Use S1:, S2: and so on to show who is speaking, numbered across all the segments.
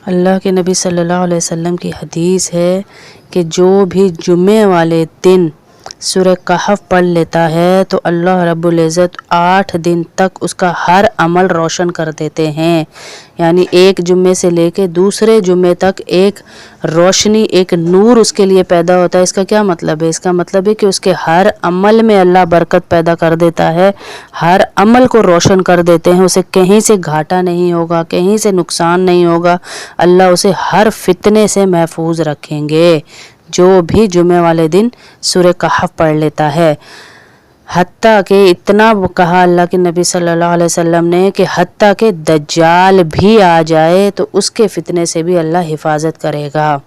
S1: اللہ کے نبی صلی اللہ علیہ وسلم کی حدیث ہے کہ جو بھی جمعے والے دن سورہ کہف پڑھ لیتا ہے تو اللہ رب العزت 8 دن تک اس کا ہر عمل روشن کر دیتے ہیں. یعنی ایک جمعے سے لے کے دوسرے جمعے تک ایک روشنی، ایک نور اس کے لیے پیدا ہوتا ہے. اس کا کیا مطلب ہے؟ اس کا مطلب ہے کہ اس کے ہر عمل میں اللہ برکت پیدا کر دیتا ہے، ہر عمل کو روشن کر دیتے ہیں. اسے کہیں سے گھاٹا نہیں ہوگا، کہیں سے نقصان نہیں ہوگا. اللہ اسے ہر فتنے سے محفوظ رکھیں گے جو بھی جمعے والے دن سورہ کہف پڑھ لیتا ہے. حتیٰ کہ اتنا کہا اللہ کے نبی صلی اللہ علیہ وسلم نے کہ حتیٰ کہ دجال بھی آ جائے تو اس کے فتنے سے بھی اللہ حفاظت کرے گا.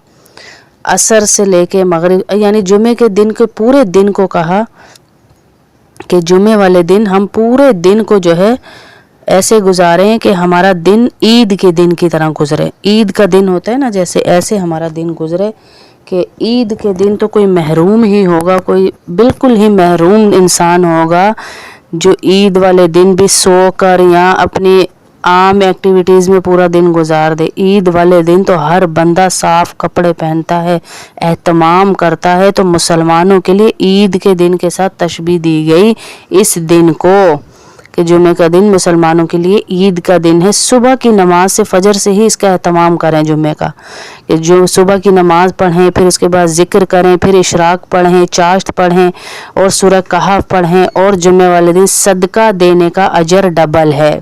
S1: عصر سے لے کے مغرب، یعنی جمعے کے دن کے پورے دن کو کہا کہ جمعے والے دن ہم پورے دن کو جو ہے ایسے گزاریں کہ ہمارا دن عید کے دن کی طرح گزرے. عید کا دن ہوتا ہے نا، جیسے ایسے ہمارا دن گزرے کہ عید کے دن تو کوئی محروم ہی ہوگا، کوئی بالکل ہی محروم انسان ہوگا جو عید والے دن بھی سو کر یا اپنی عام ایکٹیویٹیز میں پورا دن گزار دے. عید والے دن تو ہر بندہ صاف کپڑے پہنتا ہے، اہتمام کرتا ہے. تو مسلمانوں کے لیے عید کے دن کے ساتھ تشبیہ دی گئی اس دن کو کہ جمعہ کا دن مسلمانوں کے لیے عید کا دن ہے. صبح کی نماز سے، فجر سے ہی اس کا اہتمام کریں جمعہ کا، کہ جو صبح کی نماز پڑھیں، پھر اس کے بعد ذکر کریں، پھر اشراق پڑھیں، چاشت پڑھیں اور سورہ کہف پڑھیں. اور جمعہ والے دن صدقہ دینے کا اجر ڈبل ہے.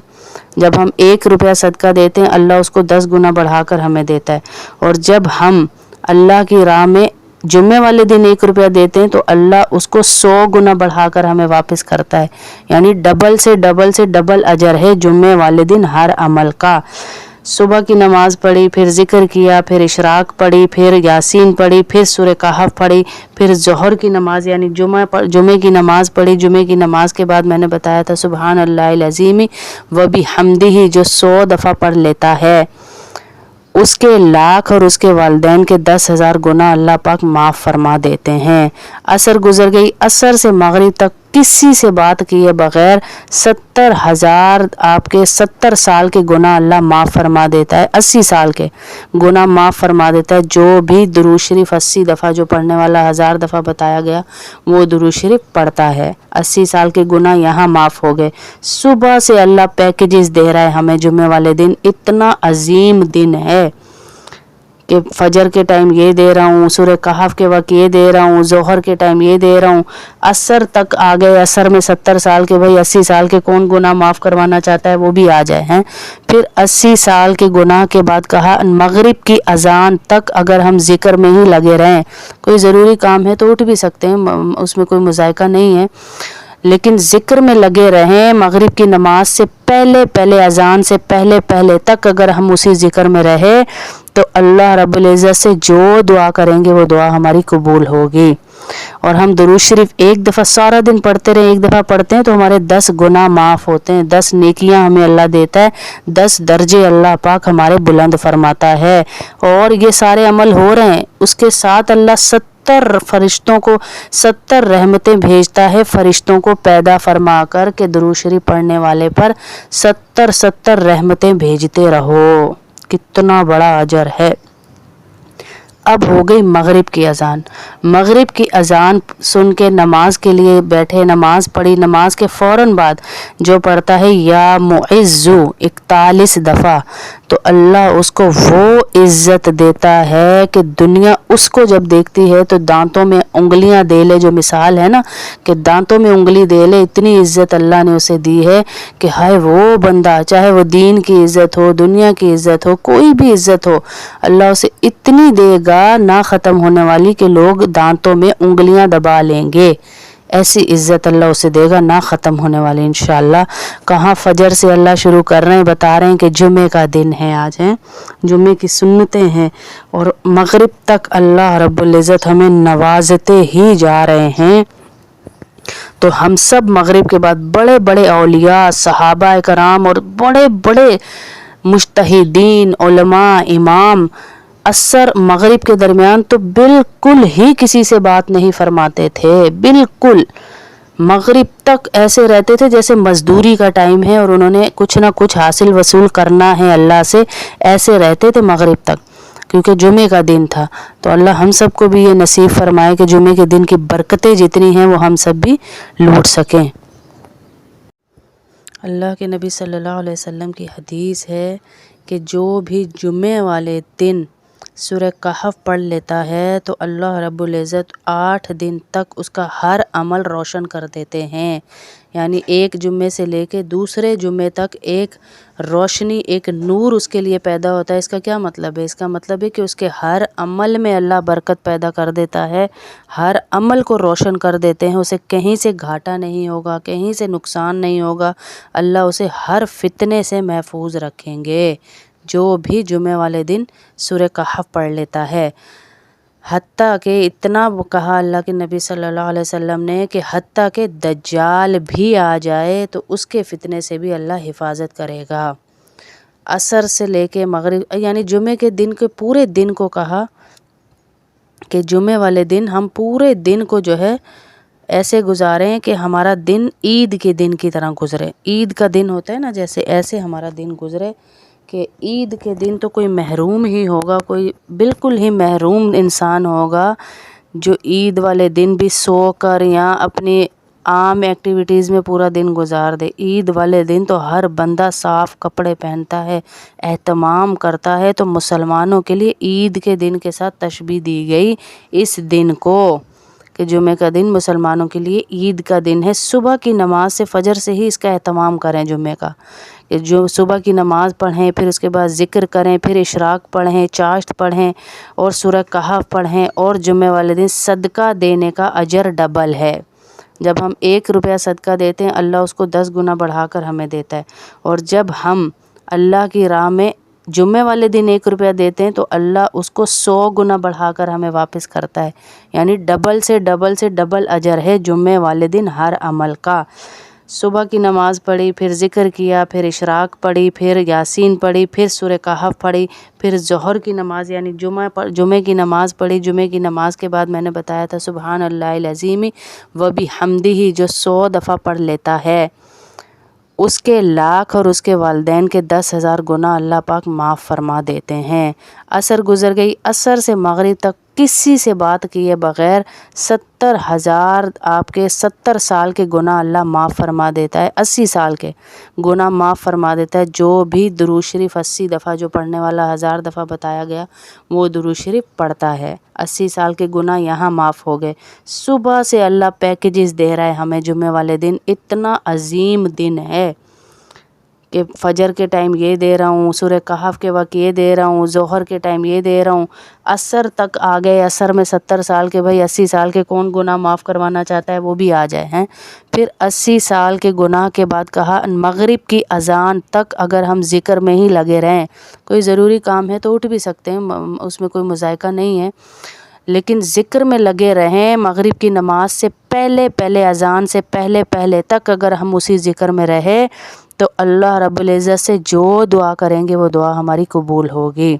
S1: جب ہم 1 روپیہ صدقہ دیتے ہیں اللہ اس کو 10 گنا بڑھا کر ہمیں دیتا ہے. اور جب ہم اللہ کی راہ میں جمعے والے دن 1 روپیہ دیتے ہیں تو اللہ اس کو 100 گنا بڑھا کر ہمیں واپس کرتا ہے. یعنی ڈبل سے ڈبل سے ڈبل اجر ہے جمعے والے دن ہر عمل کا. صبح کی نماز پڑھی، پھر ذکر کیا، پھر اشراق پڑھی، پھر یاسین پڑھی، پھر سورہ کہف پڑھی، پھر ظہر کی نماز یعنی جمعے کی نماز پڑھی. جمعے کی نماز کے بعد میں نے بتایا تھا سبحان اللہ العظیم و بحمدہ جو 100 دفعہ پڑھ لیتا ہے اس کے لاکھ اور اس کے والدین کے 10,000 گناہ اللہ پاک معاف فرما دیتے ہیں. عصر گزر گئی، عصر سے مغرب تک کسی سے بات کیے بغیر 70,000 آپ کے 70 سال کے گناہ اللہ معاف فرما دیتا ہے. 80 سال کے گناہ معاف فرما دیتا ہے. جو بھی درود شریف 80 دفعہ جو پڑھنے والا 1000 دفعہ بتایا گیا وہ درود شریف پڑھتا ہے، 80 سال کے گناہ یہاں معاف ہو گئے. صبح سے اللہ پیکیجز دے رہا ہے ہمیں. جمعے والے دن اتنا عظیم دن ہے کہ فجر کے ٹائم یہ دے رہا ہوں، سورہ کہف کے وقت یہ دے رہا ہوں، ظہر کے ٹائم یہ دے رہا ہوں. عصر تک آ گئے، عصر میں 70 سال کے، بھائی 80 سال کے کون گناہ معاف کروانا چاہتا ہے وہ بھی آ جائے ہیں. پھر 80 سال کے گناہ کے بعد کہا مغرب کی اذان تک اگر ہم ذکر میں ہی لگے رہیں، کوئی ضروری کام ہے تو اٹھ بھی سکتے ہیں، اس میں کوئی مذائقہ نہیں ہے، لیکن ذکر میں لگے رہیں. مغرب کی نماز سے پہلے اذان سے پہلے تک اگر ہم اسی ذکر میں رہے تو اللہ رب العزت سے جو دعا کریں گے وہ دعا ہماری قبول ہوگی. اور ہم درود شریف 1 دفعہ سارا دن پڑھتے رہیں، 1 دفعہ پڑھتے ہیں تو ہمارے 10 گناہ معاف ہوتے ہیں، 10 نیکیاں ہمیں اللہ دیتا ہے، 10 درجے اللہ پاک ہمارے بلند فرماتا ہے. اور یہ سارے عمل ہو رہے ہیں، اس کے ساتھ اللہ 70 فرشتوں کو 70 رحمتیں بھیجتا ہے فرشتوں کو پیدا فرما کر کہ درود شریف پڑھنے والے پر 70 رحمتیں بھیجتے رہو. کتنا بڑا اجر ہے. اب ہو گئی مغرب کی اذان. مغرب کی اذان سن کے نماز کے لیے بیٹھے، نماز پڑھی. نماز کے فوراً بعد جو پڑھتا ہے یا معزو 41 دفعہ تو اللہ اس کو وہ عزت دیتا ہے کہ دنیا اس کو جب دیکھتی ہے تو دانتوں میں انگلیاں دے لے، جو مثال ہے نا کہ دانتوں میں انگلی دے لے، اتنی عزت اللہ نے اسے دی ہے کہ ہائے وہ بندہ، چاہے وہ دین کی عزت ہو، دنیا کی عزت ہو، کوئی بھی عزت ہو، اللہ اسے اتنی دے گا نہ ختم ہونے والی کہ لوگ دانتوں میں انگلیاں دبا لیں گے. ایسی عزت اللہ اسے دے گا نہ ختم ہونے والی انشاءاللہ. کہاں فجر سے اللہ شروع کر رہے ہیں، بتا رہے ہیں کہ جمعے کا دن ہے آج، ہیں جمعے کی سنتیں ہیں، اور مغرب تک اللہ رب العزت ہمیں نوازتے ہی جا رہے ہیں. تو ہم سب مغرب کے بعد بڑے بڑے اولیاء، صحابہ کرام اور بڑے بڑے مجتہدین، علماء، امام عصر مغرب کے درمیان تو بالکل ہی کسی سے بات نہیں فرماتے تھے، بالکل مغرب تک ایسے رہتے تھے جیسے مزدوری کا ٹائم ہے اور انہوں نے کچھ نہ کچھ حاصل وصول کرنا ہے اللہ سے، ایسے رہتے تھے مغرب تک، کیونکہ جمعے کا دن تھا۔ تو اللہ ہم سب کو بھی یہ نصیب فرمائے کہ جمعے کے دن کی برکتیں جتنی ہیں وہ ہم سب بھی لوٹ سکیں۔ اللہ کے نبی صلی اللہ علیہ وسلم کی حدیث ہے کہ جو بھی جمعے والے دن سورہ کہف پڑھ لیتا ہے تو اللہ رب العزت 8 دن تک اس کا ہر عمل روشن کر دیتے ہیں، یعنی ایک جمعے سے لے کے دوسرے جمعے تک ایک روشنی، ایک نور اس کے لیے پیدا ہوتا ہے۔ اس کا کیا مطلب ہے؟ اس کا مطلب ہے کہ اس کے ہر عمل میں اللہ برکت پیدا کر دیتا ہے، ہر عمل کو روشن کر دیتے ہیں، اسے کہیں سے گھاٹا نہیں ہوگا، کہیں سے نقصان نہیں ہوگا، اللہ اسے ہر فتنے سے محفوظ رکھیں گے جو بھی جمعے والے دن سورہ کہف پڑھ لیتا ہے۔ حتیٰ کہ اتنا کہا اللہ کے نبی صلی اللہ علیہ وسلم نے کہ حتیٰ کہ دجال بھی آ جائے تو اس کے فتنے سے بھی اللہ حفاظت کرے گا۔ عصر سے لے کے مغرب، یعنی جمعے کے دن کے پورے دن کو کہا کہ جمعے والے دن ہم پورے دن کو جو ہے ایسے گزاریں کہ ہمارا دن عید کے دن کی طرح گزرے۔ عید کا دن ہوتا ہے نا جیسے، ایسے ہمارا دن گزرے کہ عید کے دن تو کوئی محروم ہی ہوگا، کوئی بالکل ہی محروم انسان ہوگا جو عید والے دن بھی سو کر یا اپنی عام ایکٹیویٹیز میں پورا دن گزار دے۔ عید والے دن تو ہر بندہ صاف کپڑے پہنتا ہے، اہتمام کرتا ہے، تو مسلمانوں کے لیے عید کے دن کے ساتھ تشبیہ دی گئی اس دن کو کہ جمعہ کا دن مسلمانوں کے لیے عید کا دن ہے۔ صبح کی نماز سے، فجر سے ہی اس کا اہتمام کریں جمعہ کا، کہ جو صبح کی نماز پڑھیں، پھر اس کے بعد ذکر کریں، پھر اشراق پڑھیں، چاشت پڑھیں اور سورہ کہف پڑھیں، اور جمعہ والے دن صدقہ دینے کا اجر ڈبل ہے۔ جب ہم 1 روپیہ صدقہ دیتے ہیں اللہ اس کو 10 گنا بڑھا کر ہمیں دیتا ہے، اور جب ہم اللہ کی راہ میں جمعے والے دن 1 روپیہ دیتے ہیں تو اللہ اس کو 100 گنا بڑھا کر ہمیں واپس کرتا ہے، یعنی ڈبل سے ڈبل اجر ہے جمعے والے دن ہر عمل کا۔ صبح کی نماز پڑھی، پھر ذکر کیا، پھر اشراق پڑھی، پھر یاسین پڑھی، پھر سورہ کہف پڑھی، پھر ظہر کی نماز یعنی جمعے کی نماز پڑھی۔ جمعے کی نماز کے بعد میں نے بتایا تھا سبحان اللہ العظیم وبحمدہ جو 100 دفعہ پڑھ لیتا ہے اس کے لاکھ اور اس کے والدین کے 10,000 گناہ اللہ پاک معاف فرما دیتے ہیں۔ عصر گزر گئی، عصر سے مغرب تک کسی سے بات کیے بغیر 70,000 آپ کے 70 سال کے گناہ اللہ معاف فرما دیتا ہے، 80 سال کے گناہ معاف فرما دیتا ہے۔ جو بھی درود شریف 80 دفعہ جو پڑھنے والا 1000 دفعہ بتایا گیا وہ درود شریف پڑھتا ہے، 80 سال کے گناہ یہاں معاف ہو گئے۔ صبح سے اللہ پیکیجز دے رہا ہے ہمیں جمعے والے دن، اتنا عظیم دن ہے کہ فجر کے ٹائم یہ دے رہا ہوں، سورہ کہف کے وقت یہ دے رہا ہوں، ظہر کے ٹائم یہ دے رہا ہوں، عصر تک آ گئے۔ عصر میں 70 سال کے، بھائی 80 سال کے کون گناہ معاف کروانا چاہتا ہے وہ بھی آ جائے ہیں۔ پھر 80 سال کے گناہ کے بعد کہا مغرب کی اذان تک اگر ہم ذکر میں ہی لگے رہیں، کوئی ضروری کام ہے تو اٹھ بھی سکتے ہیں، اس میں کوئی مذائقہ نہیں ہے، لیکن ذکر میں لگے رہیں مغرب کی نماز سے پہلے اذان سے پہلے تک اگر ہم اسی ذکر میں رہے تو اللہ رب العزت سے جو دعا کریں گے وہ دعا ہماری قبول ہوگی۔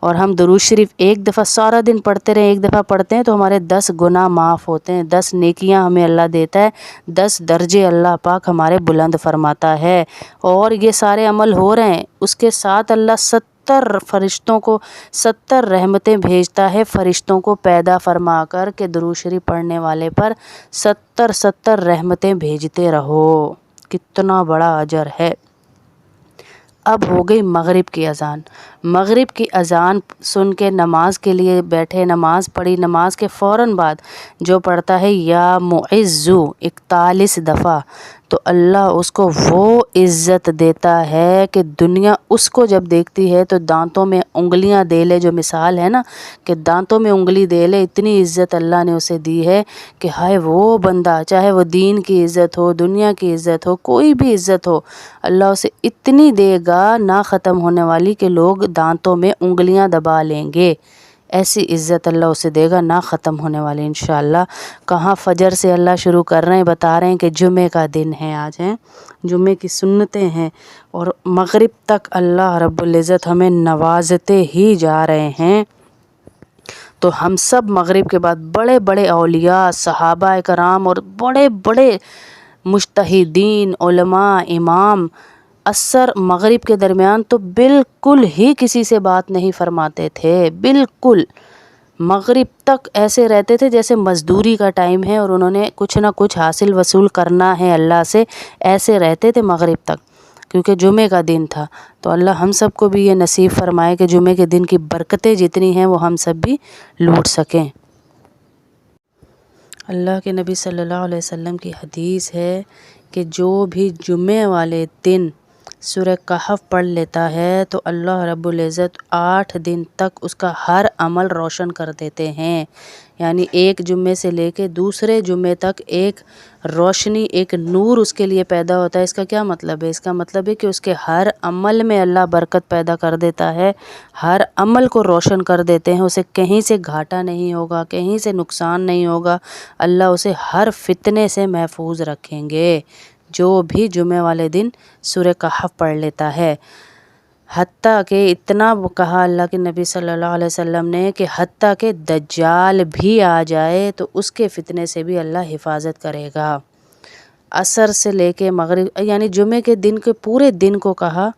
S1: اور ہم درود شریف 1 دفعہ سارا دن پڑھتے رہیں، 1 دفعہ پڑھتے ہیں تو ہمارے 10 گناہ معاف ہوتے ہیں، 10 نیکیاں ہمیں اللہ دیتا ہے، 10 درجے اللہ پاک ہمارے بلند فرماتا ہے۔ اور یہ سارے عمل ہو رہے ہیں، اس کے ساتھ اللہ 70 فرشتوں کو 70 رحمتیں بھیجتا ہے، فرشتوں کو پیدا فرما کر کہ درود شریف پڑھنے والے پر 70 رحمتیں بھیجتے رہو۔ کتنا بڑا اجر ہے۔ اب ہو گئی مغرب کی اذان۔ مغرب کی اذان سن کے نماز کے لیے بیٹھے، نماز پڑھی، نماز کے فوراً بعد جو پڑھتا ہے یا معزو 41 دفعہ تو اللہ اس کو وہ عزت دیتا ہے کہ دنیا اس کو جب دیکھتی ہے تو دانتوں میں انگلیاں دے لے، جو مثال ہے نا کہ دانتوں میں انگلی دے لے، اتنی عزت اللہ نے اسے دی ہے کہ ہائے وہ بندہ، چاہے وہ دین کی عزت ہو، دنیا کی عزت ہو، کوئی بھی عزت ہو، اللہ اسے اتنی دے گا نہ ختم ہونے والی کہ لوگ دانتوں میں انگلیاں دبا لیں گے، ایسی عزت اللہ اسے دے گا نہ ختم ہونے والی انشاءاللہ۔ کہاں فجر سے اللہ شروع کر رہے ہیں، بتا رہے ہیں کہ جمعے کا دن ہے آج، ہیں جمعے کی سنتیں ہیں، اور مغرب تک اللہ رب العزت ہمیں نوازتے ہی جا رہے ہیں۔ تو ہم سب مغرب کے بعد بڑے بڑے اولیاء، صحابہ کرام اور بڑے بڑے مجتہدین، علماء، امام عصر مغرب کے درمیان تو بالکل ہی کسی سے بات نہیں فرماتے تھے، بالکل مغرب تک ایسے رہتے تھے جیسے مزدوری کا ٹائم ہے اور انہوں نے کچھ نہ کچھ حاصل وصول کرنا ہے اللہ سے، ایسے رہتے تھے مغرب تک، کیونکہ جمعے کا دن تھا۔ تو اللہ ہم سب کو بھی یہ نصیب فرمائے کہ جمعے کے دن کی برکتیں جتنی ہیں وہ ہم سب بھی لوٹ سکیں۔ اللہ کے نبی صلی اللہ علیہ وسلم کی حدیث ہے کہ جو بھی جمعے والے دن سورہ کہف پڑھ لیتا ہے تو اللہ رب العزت 8 دن تک اس کا ہر عمل روشن کر دیتے ہیں، یعنی ایک جمعے سے لے کے دوسرے جمعے تک ایک روشنی، ایک نور اس کے لیے پیدا ہوتا ہے۔ اس کا کیا مطلب ہے؟ اس کا مطلب ہے کہ اس کے ہر عمل میں اللہ برکت پیدا کر دیتا ہے، ہر عمل کو روشن کر دیتے ہیں، اسے کہیں سے گھاٹا نہیں ہوگا، کہیں سے نقصان نہیں ہوگا، اللہ اسے ہر فتنے سے محفوظ رکھیں گے جو بھی جمعے والے دن سورہ کہف پڑھ لیتا ہے۔ حتیٰ کہ اتنا کہا اللہ کے نبی صلی اللہ علیہ وسلم نے کہ حتیٰ کہ دجال بھی آ جائے تو اس کے فتنے سے بھی اللہ حفاظت کرے گا۔ عصر سے لے کے مغرب، یعنی جمعے کے دن کے پورے دن کو کہا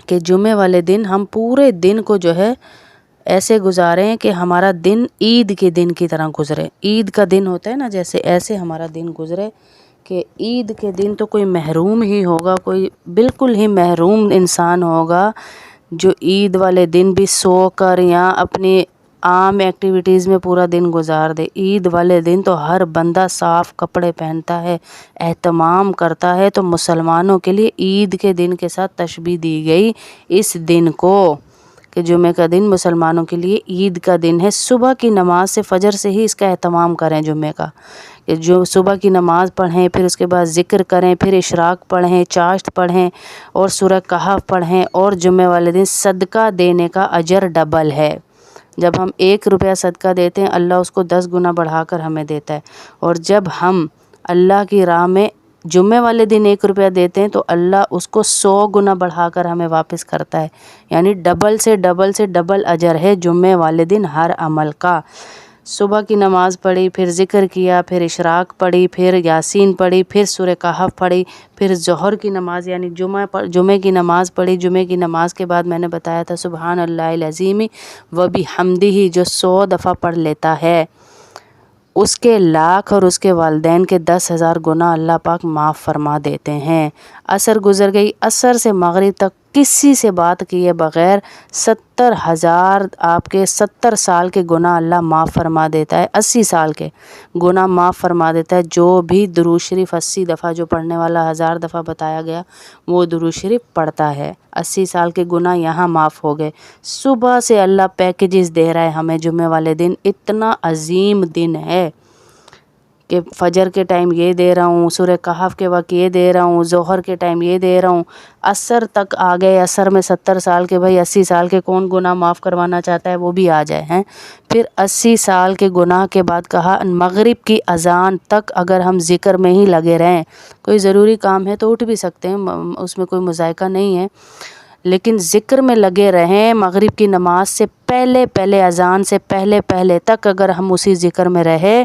S1: کہ جمعے والے دن ہم پورے دن کو جو ہے ایسے گزاریں کہ ہمارا دن عید کے دن کی طرح گزرے۔ عید کا دن ہوتا ہے نا جیسے، ایسے ہمارا دن گزرے کہ عید کے دن تو کوئی محروم ہی ہوگا، کوئی بالکل ہی محروم انسان ہوگا جو عید والے دن بھی سو کر یا اپنی عام ایکٹیویٹیز میں پورا دن گزار دے۔ عید والے دن تو ہر بندہ صاف کپڑے پہنتا ہے، اہتمام کرتا ہے، تو مسلمانوں کے لیے عید کے دن کے ساتھ تشبیہ دی گئی اس دن کو کہ جمعہ کا دن مسلمانوں کے لیے عید کا دن ہے۔ صبح کی نماز سے، فجر سے ہی اس کا اہتمام کریں جمعہ کا، کہ جو صبح کی نماز پڑھیں، پھر اس کے بعد ذکر کریں، پھر اشراق پڑھیں، چاشت پڑھیں اور سورہ کہف پڑھیں، اور جمعہ والے دن صدقہ دینے کا اجر ڈبل ہے۔ جب ہم 1 روپیہ صدقہ دیتے ہیں اللہ اس کو 10 گنا بڑھا کر ہمیں دیتا ہے، اور جب ہم اللہ کی راہ میں جمعے والے دن 1 روپیہ دیتے ہیں تو اللہ اس کو 100 گنا بڑھا کر ہمیں واپس کرتا ہے، یعنی ڈبل سے ڈبل سے ڈبل اجر ہے جمعے والے دن ہر عمل کا۔ صبح کی نماز پڑھی، پھر ذکر کیا، پھر اشراق پڑھی، پھر یاسین پڑھی، پھر سورہ کہف پڑھی، پھر ظہر کی نماز یعنی جمعے کی نماز پڑھی۔ جمعے کی نماز کے بعد میں نے بتایا تھا سبحان اللہ العظیم و بحمدہ جو 100 دفعہ پڑھ لیتا ہے اس کے لاکھ اور اس کے والدین کے 10,000 گناہ اللہ پاک معاف فرما دیتے ہیں۔ عصر گزر گئی، عصر سے مغرب تک کسی سے بات کیے بغیر 70,000 آپ کے 70 سال کے گناہ اللہ معاف فرما دیتا ہے، 80 سال کے گناہ معاف فرما دیتا ہے۔ جو بھی درود شریف 80 دفعہ جو پڑھنے والا 1000 دفعہ بتایا گیا وہ درود شریف پڑھتا ہے، 80 سال کے گناہ یہاں معاف ہو گئے۔ صبح سے اللہ پیکیجز دے رہا ہے ہمیں جمعے والے دن، اتنا عظیم دن ہے کہ فجر کے ٹائم یہ دے رہا ہوں، سورہ کہف کے وقت یہ دے رہا ہوں، ظہر کے ٹائم یہ دے رہا ہوں، عصر تک آ گئے۔ عصر میں 70 سال کے، بھائی 80 سال کے کون گناہ معاف کروانا چاہتا ہے، وہ بھی آ جائے ہیں۔ پھر 80 سال کے گناہ کے بعد کہا مغرب کی اذان تک اگر ہم ذکر میں ہی لگے رہیں، کوئی ضروری کام ہے تو اٹھ بھی سکتے ہیں، اس میں کوئی مذائقہ نہیں ہے، لیکن ذکر میں لگے رہیں مغرب کی نماز سے پہلے اذان سے پہلے تک اگر ہم اسی ذکر میں رہے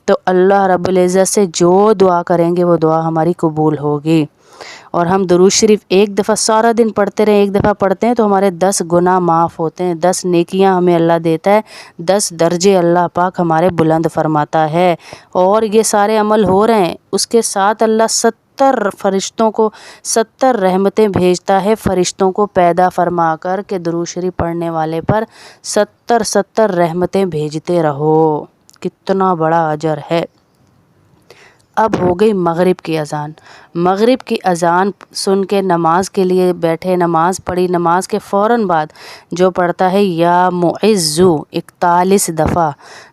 S1: تو اللہ رب العزت سے جو دعا کریں گے وہ دعا ہماری قبول ہوگی۔ اور ہم درود شریف 1 دفعہ سارا دن پڑھتے رہیں، 1 دفعہ پڑھتے ہیں تو ہمارے 10 گناہ معاف ہوتے ہیں، 10 نیکیاں ہمیں اللہ دیتا ہے، 10 درجے اللہ پاک ہمارے بلند فرماتا ہے۔ اور یہ سارے عمل ہو رہے ہیں، اس کے ساتھ اللہ 70 فرشتوں کو 70 رحمتیں بھیجتا ہے، فرشتوں کو پیدا فرما کر کہ درود شریف پڑھنے والے پر 70 رحمتیں بھیجتے رہو۔ کتنا بڑا اجر ہے۔ اب ہو گئی مغرب کی اذان۔ مغرب کی اذان سن کے نماز کے لیے بیٹھے، نماز پڑھی، نماز کے فوراً بعد جو پڑھتا ہے یا معزو 41 دفعہ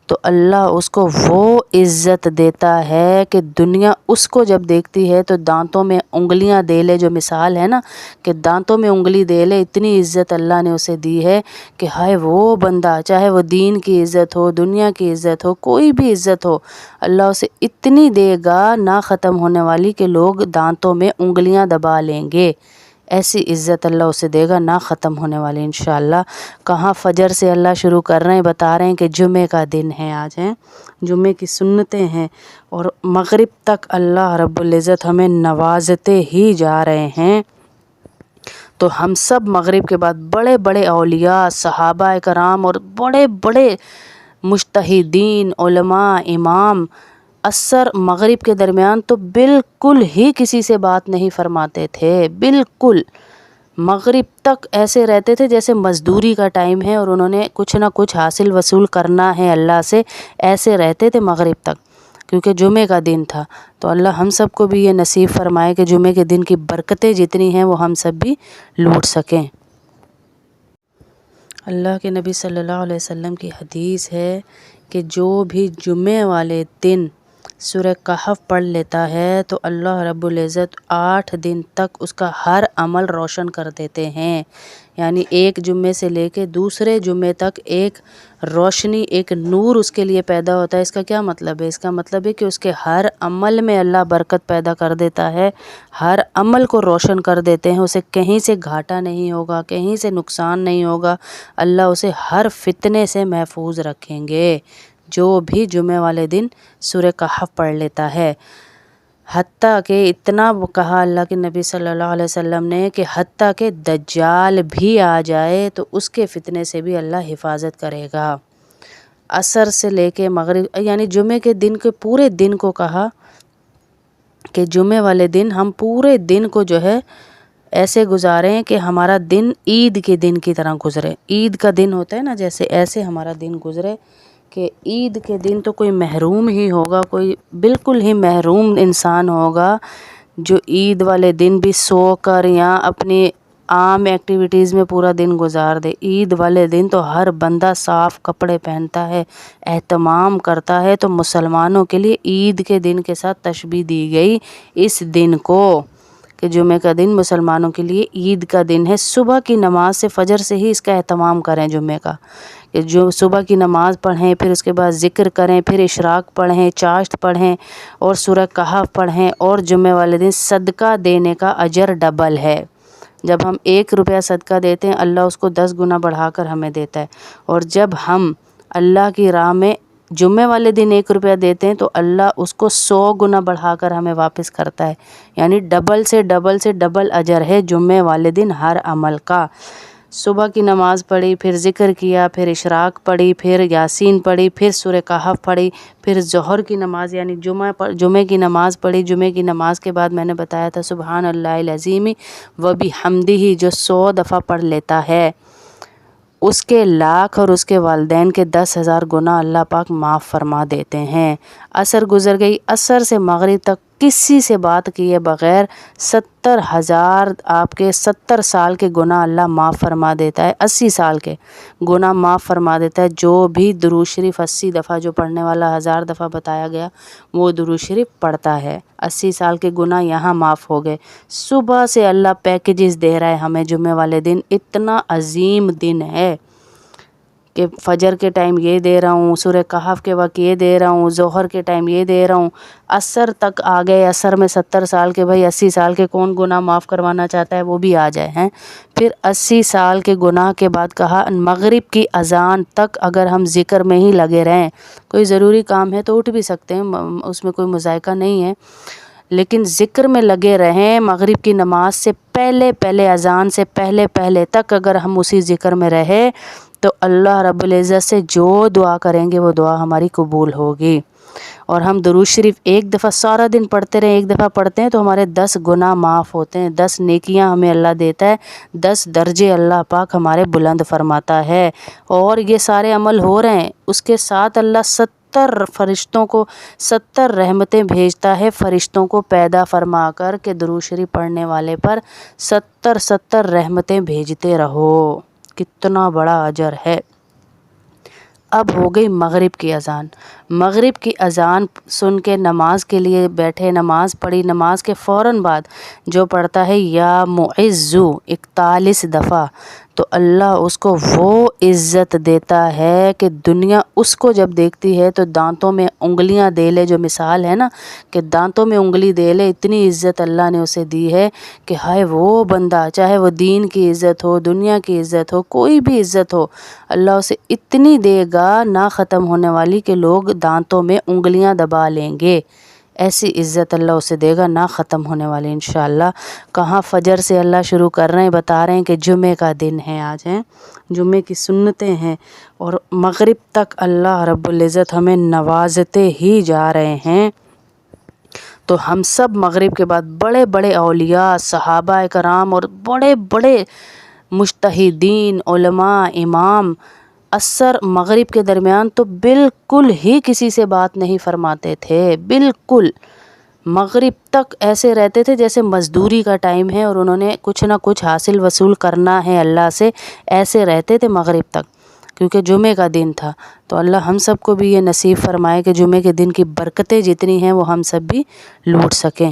S1: تو اللہ اس کو وہ عزت دیتا ہے کہ دنیا اس کو جب دیکھتی ہے تو دانتوں میں انگلیاں دے لے، جو مثال ہے نا کہ دانتوں میں انگلی دے لے، اتنی عزت اللہ نے اسے دی ہے کہ ہائے وہ بندہ، چاہے وہ دین کی عزت ہو، دنیا کی عزت ہو، کوئی بھی عزت ہو، اللہ اسے اتنی دے گا نہ ختم ہونے والی کہ لوگ دانتوں میں انگلیاں دبا لیں گے، ایسی عزت اللہ اسے دے گا نہ ختم ہونے والی انشاءاللہ۔ کہاں فجر سے اللہ شروع کر رہے ہیں، بتا رہے ہیں کہ جمعے کا دن ہے آج، ہیں جمعے کی سنتیں ہیں، اور مغرب تک اللہ رب العزت ہمیں نوازتے ہی جا رہے ہیں۔ تو ہم سب مغرب کے بعد بڑے بڑے اولیاء، صحابہ کرام اور بڑے بڑے مجتہدین، علماء، امام عصر مغرب کے درمیان تو بالکل ہی کسی سے بات نہیں فرماتے تھے، بالکل مغرب تک ایسے رہتے تھے جیسے مزدوری کا ٹائم ہے اور انہوں نے کچھ نہ کچھ حاصل وصول کرنا ہے اللہ سے، ایسے رہتے تھے مغرب تک، کیونکہ جمعے کا دن تھا۔ تو اللہ ہم سب کو بھی یہ نصیب فرمائے کہ جمعے کے دن کی برکتیں جتنی ہیں وہ ہم سب بھی لوٹ سکیں۔ اللہ کے نبی صلی اللہ علیہ وسلم کی حدیث ہے کہ جو بھی جمعے والے دن سورہ کہف پڑھ لیتا ہے تو اللہ رب العزت 8 دن تک اس کا ہر عمل روشن کر دیتے ہیں، یعنی ایک جمعے سے لے کے دوسرے جمعے تک ایک روشنی، ایک نور اس کے لیے پیدا ہوتا ہے۔ اس کا کیا مطلب ہے؟ اس کا مطلب ہے کہ اس کے ہر عمل میں اللہ برکت پیدا کر دیتا ہے، ہر عمل کو روشن کر دیتے ہیں، اسے کہیں سے گھاٹا نہیں ہوگا، کہیں سے نقصان نہیں ہوگا، اللہ اسے ہر فتنے سے محفوظ رکھیں گے جو بھی جمعے والے دن سورہ کہف پڑھ لیتا ہے۔ حتیٰ کہ اتنا کہا اللہ کے نبی صلی اللہ علیہ وسلم نے کہ حتیٰ کہ دجال بھی آ جائے تو اس کے فتنے سے بھی اللہ حفاظت کرے گا۔ عصر سے لے کے مغرب، یعنی جمعے کے دن کے پورے دن کو کہا کہ جمعے والے دن ہم پورے دن کو جو ہے ایسے گزاریں کہ ہمارا دن عید کے دن کی طرح گزرے۔ عید کا دن ہوتا ہے نا جیسے، ایسے ہمارا دن گزرے کہ عید کے دن تو کوئی محروم ہی ہوگا، کوئی بالکل ہی محروم انسان ہوگا جو عید والے دن بھی سو کر یا اپنی عام ایکٹیویٹیز میں پورا دن گزار دے۔ عید والے دن تو ہر بندہ صاف کپڑے پہنتا ہے، اہتمام کرتا ہے۔ تو مسلمانوں کے لیے عید کے دن کے ساتھ تشبیہ دی گئی اس دن کو کہ جمعہ کا دن مسلمانوں کے لیے عید کا دن ہے۔ صبح کی نماز سے، فجر سے ہی اس کا اہتمام کریں جمعہ کا، کہ جو صبح کی نماز پڑھیں، پھر اس کے بعد ذکر کریں، پھر اشراق پڑھیں، چاشت پڑھیں اور سورہ کہف پڑھیں، اور جمعہ والے دن صدقہ دینے کا اجر ڈبل ہے۔ جب ہم 1 روپیہ صدقہ دیتے ہیں اللہ اس کو 10 گنا بڑھا کر ہمیں دیتا ہے، اور جب ہم اللہ کی راہ میں جمعے والے دن 1 روپیہ دیتے ہیں تو اللہ اس کو 100 گنا بڑھا کر ہمیں واپس کرتا ہے، یعنی ڈبل سے ڈبل اجر ہے جمعے والے دن ہر عمل کا۔ صبح کی نماز پڑھی، پھر ذکر کیا، پھر اشراق پڑھی، پھر یاسین پڑھی، پھر سورہ کہف پڑھی، پھر ظہر کی نماز یعنی جمعے کی نماز پڑھی۔ جمعے کی نماز کے بعد میں نے بتایا تھا سبحان اللہ العظیم وبحمدہ جو 100 دفعہ پڑھ لیتا ہے اس کے لاکھ اور اس کے والدین کے 10,000 گناہ اللہ پاک معاف فرما دیتے ہیں۔ عصر گزر گئی، عصر سے مغرب تک کسی سے بات کیے بغیر 70,000 آپ کے 70 سال کے گناہ اللہ معاف فرما دیتا ہے، 80 سال کے گناہ معاف فرما دیتا ہے۔ جو بھی درود شریف 80 دفعہ جو پڑھنے والا 1000 دفعہ بتایا گیا وہ درود شریف پڑھتا ہے، 80 سال کے گناہ یہاں معاف ہو گئے۔ صبح سے اللہ پیکیجز دے رہا ہے ہمیں جمعے والے دن، اتنا عظیم دن ہے کہ فجر کے ٹائم یہ دے رہا ہوں، سورہ کہف کے وقت یہ دے رہا ہوں، ظہر کے ٹائم یہ دے رہا ہوں، عصر تک آ گئے۔ عصر میں 70 سال کے، بھائی 80 سال کے کون گناہ معاف کروانا چاہتا ہے وہ بھی آ جائے ہیں۔ پھر 80 سال کے گناہ کے بعد کہا مغرب کی اذان تک اگر ہم ذکر میں ہی لگے رہیں، کوئی ضروری کام ہے تو اٹھ بھی سکتے ہیں، اس میں کوئی مذائقہ نہیں ہے، لیکن ذکر میں لگے رہیں مغرب کی نماز سے پہلے اذان سے پہلے تک اگر ہم اسی ذکر میں رہے تو اللہ رب العزت سے جو دعا کریں گے وہ دعا ہماری قبول ہوگی۔ اور ہم درود شریف 1 دفعہ سارا دن پڑھتے رہیں، 1 دفعہ پڑھتے ہیں تو ہمارے 10 گناہ معاف ہوتے ہیں، 10 نیکیاں ہمیں اللہ دیتا ہے، 10 درجے اللہ پاک ہمارے بلند فرماتا ہے۔ اور یہ سارے عمل ہو رہے ہیں، اس کے ساتھ اللہ 70 فرشتوں کو 70 رحمتیں بھیجتا ہے، فرشتوں کو پیدا فرما کر کہ درود شریف پڑھنے والے پر 70 رحمتیں بھیجتے رہو۔ کتنا بڑا اجر ہے۔ اب ہو گئی مغرب کی اذان۔ مغرب کی اذان سن کے نماز کے لیے بیٹھے، نماز پڑھی، نماز کے فوراً بعد جو پڑھتا ہے یا معزو 41 دفعہ تو اللہ اس کو وہ عزت دیتا ہے کہ دنیا اس کو جب دیکھتی ہے تو دانتوں میں انگلیاں دے لے، جو مثال ہے نا کہ دانتوں میں انگلی دے لے، اتنی عزت اللہ نے اسے دی ہے کہ ہائے وہ بندہ، چاہے وہ دین کی عزت ہو، دنیا کی عزت ہو، کوئی بھی عزت ہو، اللہ اسے اتنی دے گا نہ ختم ہونے والی کہ لوگ دانتوں میں انگلیاں دبا لیں گے، ایسی عزت اللہ اسے دے گا نہ ختم ہونے والی انشاءاللہ۔ کہاں فجر سے اللہ شروع کر رہے ہیں، بتا رہے ہیں کہ جمعے کا دن ہے آج، ہیں جمعے کی سنتیں ہیں، اور مغرب تک اللہ رب العزت ہمیں نوازتے ہی جا رہے ہیں۔ تو ہم سب مغرب کے بعد بڑے بڑے اولیاء، صحابہ کرام اور بڑے بڑے مجتہدین، علماء، امام عصر مغرب کے درمیان تو بالکل ہی کسی سے بات نہیں فرماتے تھے، بالکل مغرب تک ایسے رہتے تھے جیسے مزدوری کا ٹائم ہے اور انہوں نے کچھ نہ کچھ حاصل وصول کرنا ہے اللہ سے، ایسے رہتے تھے مغرب تک، کیونکہ جمعے کا دن تھا۔ تو اللہ ہم سب کو بھی یہ نصیب فرمائے کہ جمعے کے دن کی برکتیں جتنی ہیں وہ ہم سب بھی لوٹ سکیں۔